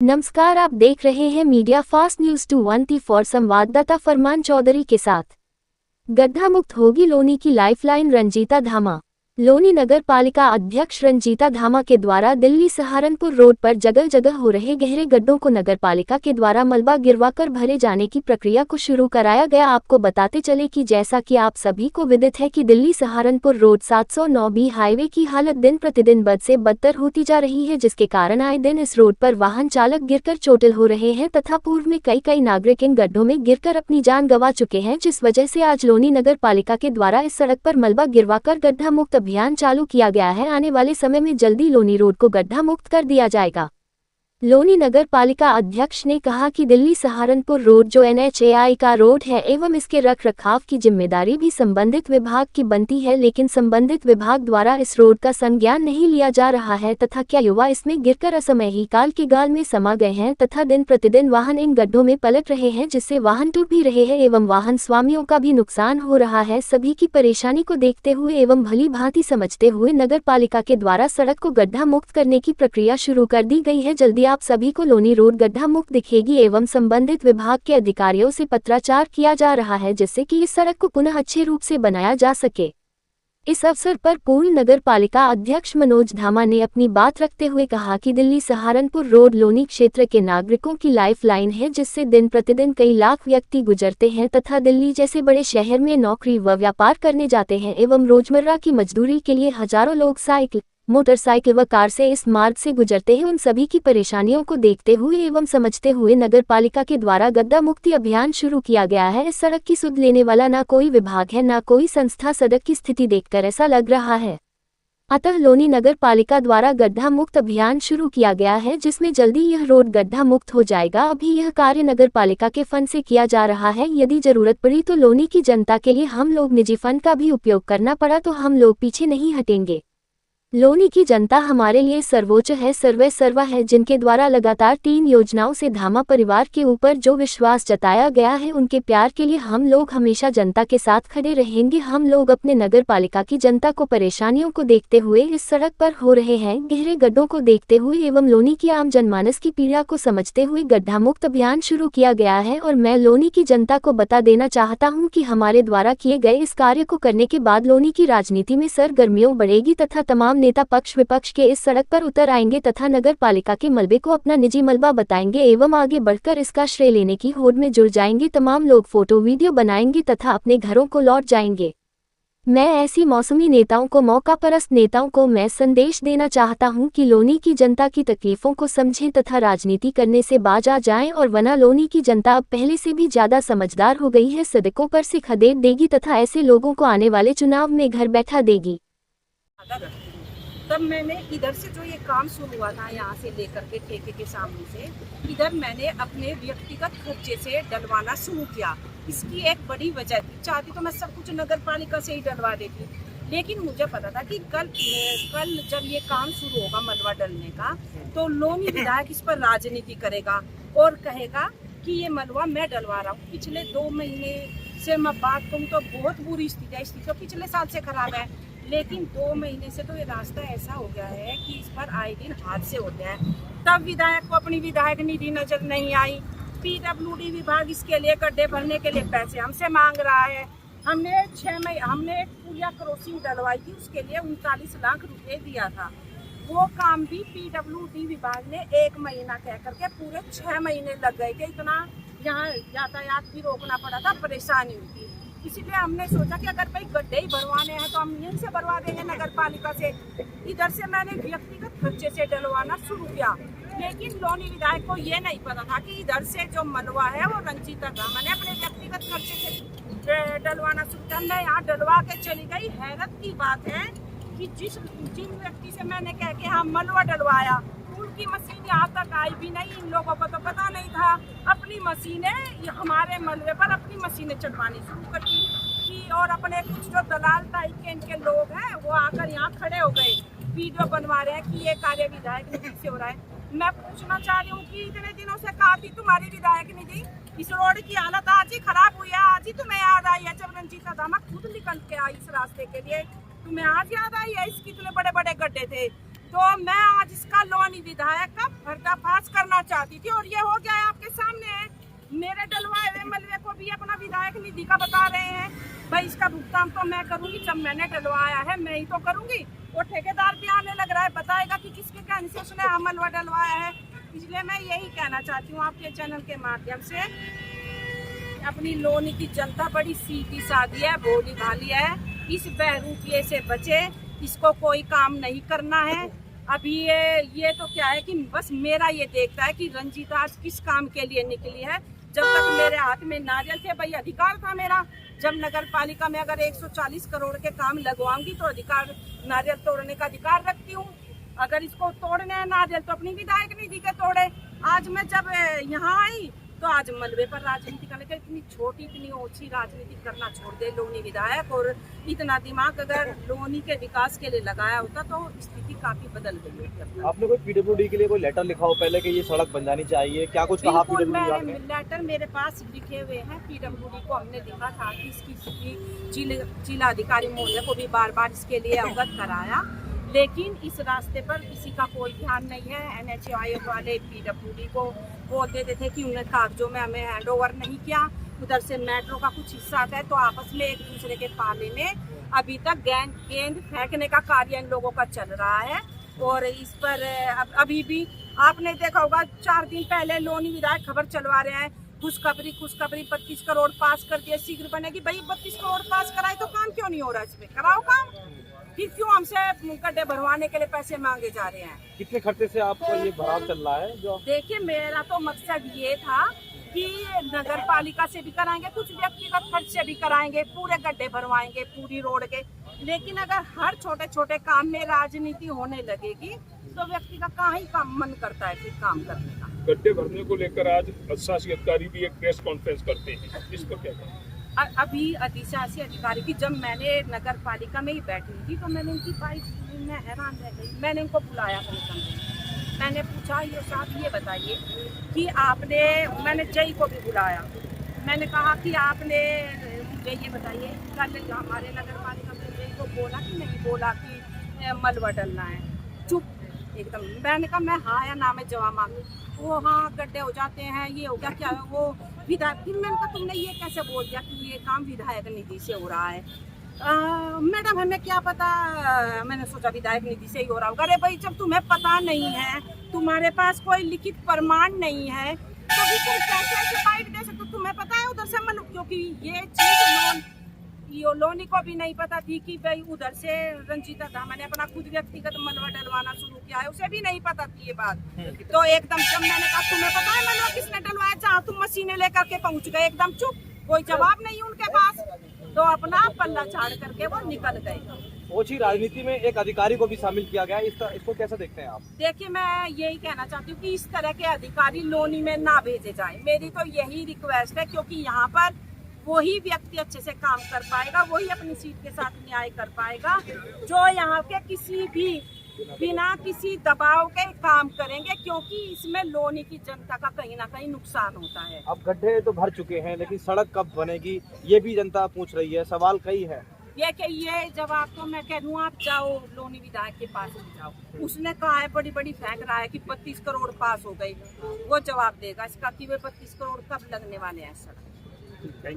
नमस्कार, आप देख रहे हैं मीडिया फास्ट न्यूज 24 संवाददाता फरमान चौधरी के साथ। गड्ढा मुक्त होगी लोनी की लाइफलाइन, रंजीता धामा। लोनी नगर पालिका अध्यक्ष रंजीता धामा के द्वारा दिल्ली सहारनपुर रोड पर जगह जगह हो रहे गहरे गड्ढों को नगर पालिका के द्वारा मलबा गिरवाकर भरे जाने की प्रक्रिया को शुरू कराया गया। आपको बताते चले कि जैसा कि आप सभी को विदित है कि Delhi Saharanpur road 709B highway की हालत दिन प्रतिदिन बद से बदतर होती जा रही है, जिसके कारण आए दिन इस रोड पर वाहन चालक गिरकर चोटिल हो रहे हैं तथा पूर्व में कई नागरिक इन गड्ढों में गिरकर अपनी जान गंवा चुके हैं, जिस वजह से आज लोनी नगर पालिका के द्वारा इस सड़क पर मलबा गिरवाकर गड्ढा मुक्त अभियान चालू किया गया है। आने वाले समय में जल्दी लोनी रोड को गड्ढा मुक्त कर दिया जाएगा। लोनी नगर पालिका अध्यक्ष ने कहा कि दिल्ली सहारनपुर रोड जो NHAI का रोड है एवं इसके रख रखाव की जिम्मेदारी भी संबंधित विभाग की बनती है, लेकिन संबंधित विभाग द्वारा इस रोड का संज्ञान नहीं लिया जा रहा है तथा क्या युवा इसमें गिरकर असमय ही काल के गाल में समा गए हैं तथा दिन प्रतिदिन वाहन इन गड्ढों में पलट रहे हैं, जिससे वाहन टूट भी रहे हैं एवं वाहन स्वामियों का भी नुकसान हो रहा है। सभी की परेशानी को देखते हुए एवं भली भांति समझते हुए नगर पालिका के द्वारा सड़क को गड्ढा मुक्त करने की प्रक्रिया शुरू कर दी गई है। जल्दी आप सभी को लोनी रोड गड्ढा मुक्त दिखेगी एवं संबंधित विभाग के अधिकारियों से पत्राचार किया जा रहा है, जिससे कि इस सड़क को पुनः अच्छे रूप से बनाया जा सके। इस अवसर पर पूर्ण नगर पालिका अध्यक्ष मनोज धामा ने अपनी बात रखते हुए कहा कि दिल्ली सहारनपुर रोड लोनी क्षेत्र के नागरिकों की लाइफ लाइन है, जिससे दिन प्रतिदिन कई लाख व्यक्ति गुजरते हैं तथा दिल्ली जैसे बड़े शहर में नौकरी व व्यापार करने जाते हैं एवं रोजमर्रा की मजदूरी के लिए हजारों लोग साइकिल, मोटरसाइकिल व कार से इस मार्ग से गुजरते हैं। उन सभी की परेशानियों को देखते हुए एवं समझते हुए नगर पालिका के द्वारा गड्ढा मुक्ति अभियान शुरू किया गया है। इस सड़क की सुध लेने वाला ना कोई विभाग है, ना कोई संस्था। सड़क की स्थिति देखकर ऐसा लग रहा है, अतः लोनी नगर पालिका द्वारा गड्ढा मुक्त अभियान शुरू किया गया है, जिसमें जल्दी यह रोड गड्ढा मुक्त हो जाएगा। अभी यह कार्य नगर पालिका के फंड से किया जा रहा है। यदि जरूरत पड़ी तो लोनी की जनता के लिए हम लोग निजी फंड का भी उपयोग करना पड़ा तो हम लोग पीछे नहीं हटेंगे। लोनी की जनता हमारे लिए सर्वोच्च है, सर्वे सर्वा है, जिनके द्वारा लगातार 3 योजनाओं से धामा परिवार के ऊपर जो विश्वास जताया गया है, उनके प्यार के लिए हम लोग हमेशा जनता के साथ खड़े रहेंगे। हम लोग अपने नगर पालिका की जनता को परेशानियों को देखते हुए इस सड़क पर हो रहे हैं गहरे गड्ढों को देखते हुए एवं लोनी की आम जनमानस की पीड़ा को समझते हुए गड्ढा मुक्त अभियान शुरू किया गया है। और मैं लोनी की जनता को बता देना चाहता हूँ कि हमारे द्वारा किए गए इस कार्य को करने के बाद लोनी की राजनीति में सरगर्मियों बढ़ेगी तथा तमाम नेता पक्ष विपक्ष के इस सड़क पर उतर आएंगे तथा नगर पालिका के मलबे को अपना निजी मलबा बताएंगे एवं आगे बढ़कर इसका श्रेय लेने की होड़ में जुड़ जाएंगे। तमाम लोग फोटो वीडियो बनाएंगे तथा अपने घरों को लौट जाएंगे। मैं ऐसी मौसमी नेताओं को, मौका परस्त नेताओं को मैं संदेश देना चाहता हूं कि लोनी की जनता की तकलीफों को समझें तथा राजनीति करने से बाज आ जाएं, और वरना लोनी की जनता अब पहले से भी ज्यादा समझदार हो गई है, सड़कों पर से खदेड़ देगी तथा ऐसे लोगों को आने वाले चुनाव में घर बैठा देगी। तब मैंने इधर से जो ये काम शुरू हुआ था, यहाँ से लेकर के ठेके के सामने से इधर मैंने अपने व्यक्तिगत खर्चे से डलवाना शुरू किया। इसकी एक बड़ी वजह थी, चाहती तो मैं सब कुछ नगर पालिका से ही डलवा देती, लेकिन मुझे पता था कि कल जब ये काम शुरू होगा मलबा डलने का, तो लोनी विधायक इस पर राजनीति करेगा और कहेगा कि ये मलबा मैं डलवा रहा हूँ। पिछले 2 महीने से मैं बात कहूँ तो बहुत बुरी स्थिति है, स्थिति तो पिछले साल से खराब है, लेकिन 2 महीने से तो ये रास्ता ऐसा हो गया है कि इस पर आए दिन हादसे होते हैं। तब विधायक को अपनी विधायक निधि नजर नहीं आई। PWD विभाग इसके लिए गड्ढे भरने के लिए पैसे हमसे मांग रहा है। हमने 6 महीने हमने एक पुलिया क्रॉसिंग डलवाई थी, उसके लिए 39 लाख रुपए दिया था। वो काम भी PWD विभाग ने 1 महीना कह करके पूरे 6 महीने लग गए थे। इतना यहाँ यातायात भी रोकना पड़ा था, परेशानी हुई थी। इसीलिए हमने सोचा कि अगर भाई गड्ढे ही भरवाने हैं तो हम यहीं से भरवा देंगे नगर पालिका से। इधर से मैंने व्यक्तिगत खर्चे से डलवाना शुरू किया, लेकिन लोनी विधायक को ये नहीं पता था कि इधर से जो मलबा है वो रंजीता धामा ने अपने व्यक्तिगत खर्चे से डलवाना शुरू किया। मैं यहाँ डलवा के चली गई। हैरत की बात है कि जिन व्यक्ति से मैंने कह के हाँ मलबा डलवाया, उनकी मशीन यहाँ तक आई भी नहीं। इन लोगों को तो पता नहीं था। अपनी मशीनें हमारे मलबे पर अपनी मशीनें चढ़वानी शुरू कर दी कि, और अपने कुछ जो दलाल टाइप के इनके लोग हैं वो आकर यहाँ खड़े हो गए, वीडियो बनवा रहे हैं कि ये कार्य विधायक निधि से हो रहा है। मैं पूछना चाह रही हूँ कि इतने दिनों से कहा थी तुम्हारी विधायक निधि? इस रोड की हालत आज ही खराब हुई है, आज ही तुम्हें याद आई है जब रंजीता धामा खुद निकल के आई इस रास्ते के लिए। तुम्हें आज याद आई है इसकी? इतने बड़े बड़े गड्ढे थे, तो मैं आज इसका लोनी विधायक का पर्दाफाश करना चाहती थी, और ये हो गया है आपके सामने है। मेरे डलवाए हुए मलबे को भी अपना विधायक निधि का बता रहे हैं। भाई इसका भुगतान तो मैं करूंगी, जब मैंने डलवाया है मैं ही तो करूंगी। और ठेकेदार भी आने लग रहा है, बताएगा कि किसके कहने से उसने मलबा डलवाया है। इसलिए मैं यही कहना चाहती हूँ आपके चैनल के माध्यम से, अपनी लोनी की जनता बड़ी सीधी सादी है, भोली भाली है। इस बहरूपिये से बचे, इसको कोई काम नहीं करना है। अभी ये तो क्या है कि बस मेरा ये देखता है कि रंजीता आज किस काम के लिए निकली है। जब तक मेरे हाथ में नारियल थे, भाई अधिकार था मेरा। जब नगर पालिका में अगर 140 करोड़ के काम लगवाऊंगी तो अधिकार, नारियल तोड़ने का अधिकार रखती हूँ। अगर इसको तोड़ने है नारियल तो अपनी विधायक निधि के तोड़े। आज मैं जब यहाँ आई तो आज मलबे पर राजनीति करने का, इतनी छोटी इतनी ओछी राजनीति करना छोड़ दे लोनी विधायक। और इतना दिमाग अगर लोनी के विकास के लिए लगाया होता तो स्थिति काफी बदल गई होती। आपने कोई पीडब्ल्यूडी के लिए कोई लेटर लिखा हो पहले कि ये सड़क बन जानी चाहिए, क्या कुछ कहा पीडब्ल्यूडी ने? लेटर मेरे पास लिखे हुए हैं। पीडब्ल्यूडी को हमने लिखा था कि इसकी जिला अधिकारी महोदय को भी बार बार इसके लिए अवगत कराया, लेकिन इस रास्ते पर किसी का कोई ध्यान नहीं है। NHAI वाले पीडब्ल्यूडी को बोल देते थे कि उन्हें कागजों में हमें हैंड ओवर नहीं किया। उधर से मेट्रो का कुछ हिस्सा आता है तो आपस में एक दूसरे के पाले में अभी तक गेंद फेंकने का कार्य इन लोगों का चल रहा है। और इस पर अभी भी आपने देखा होगा, 4 दिन पहले लोनी विधायक खबर चलवा रहे हैं, खुशखबरी 32 करोड़ पास कर दिए, शीघ्र बनेगी। भाई 32 करोड़ पास कराए तो काम क्यों नहीं हो रहा? इसमें कराओ काम, फिर क्यों हमसे गड्ढे भरवाने के लिए पैसे मांगे जा रहे हैं? कितने खर्चे से आपका ये भराव चल रहा है? जो देखिए, मेरा तो मकसद ये था कि नगर पालिका से भी कराएंगे, कुछ व्यक्तिगत खर्च से भी कराएंगे, पूरे गड्ढे भरवाएंगे पूरी रोड के। लेकिन अगर हर छोटे छोटे काम में राजनीति होने लगेगी तो व्यक्ति का कहाँ ही काम मन करता है फिर काम करने का। गड्ढे भरने को लेकर आज अधिशासी अधिकारी भी एक प्रेस कॉन्फ्रेंस करते हैं, इसको क्या कहते हैं? अभी अधिशासी अधिकारी की जब मैंने नगर पालिका में ही बैठी थी तो मैंने इनकी बाइक में हैरान रह गई। मैंने इनको बुलाया कमीशन में, मैंने पूछा ये साहब ये बताइए कि आपने, मैंने जय को भी बुलाया, मैंने कहा कि आपने मुझे ये बताइए कल हमारे नगर पालिका में जय को बोला कि नहीं बोला कि मलबा डलना है? चुप एकदम। मैंने कहा मैं हाँ या ना में जवाब मांगू। वो हाँ गड्ढे हो जाते हैं, ये हो गया क्या वो विधायक। फिर मैंने कहा तुमने ये कैसे बोल दिया कि ये काम विधायक निधि से हो रहा है? मैडम हमें क्या पता, मैंने सोचा विधायक निधि से ही हो रहा होगा। अरे भाई जब तुम्हें पता नहीं है, तुम्हारे पास कोई लिखित प्रमाण नहीं है, तो भी तुम कैसे बाइट दे सकते? तुम्हें पता है उधर से क्योंकि ये चीज लोनी को भी नहीं पता थी कि भाई उधर से रंजीता धामा ने अपना खुद व्यक्तिगत मलबा डलवाना शुरू किया है, उसे भी नहीं पता थी ये बात। तो एकदम जब मैंने कहा तुम्हें पता है मलबा किसने डलवाया, जहाँ तुम मशीनें लेकर के पहुंच गए, एकदम चुप, कोई जवाब नहीं उनके पास। तो अपना पल्ला झाड़ करके वो निकल गए। ओछी राजनीति में एक अधिकारी को भी शामिल किया गया, इसको कैसे देखते हैं आप? देखिए, मैं यही कहना चाहती हूँ कि इस तरह के अधिकारी लोनी में ना भेजे जाए, मेरी तो यही रिक्वेस्ट है। क्योंकि यहाँ पर वही व्यक्ति अच्छे से काम कर पाएगा, वही अपनी सीट के साथ न्याय कर पाएगा जो यहाँ के किसी भी बिना किसी दबाव के काम करेंगे, क्योंकि इसमें लोनी की जनता का कहीं ना कहीं नुकसान होता है। अब गड्ढे तो भर चुके हैं, लेकिन सड़क कब बनेगी ये भी जनता पूछ रही है, सवाल कई है। ये जवाब तो मैं कह दूँ, आप जाओ लोनी विधायक के पास भी जाओ, उसने कहा है बड़ी बड़ी फेंक रहा है कि 32 करोड़ पास हो गई, वो जवाब देगा इसका कि वे 32 करोड़ कब लगने वाले हैं सड़क। Thank you.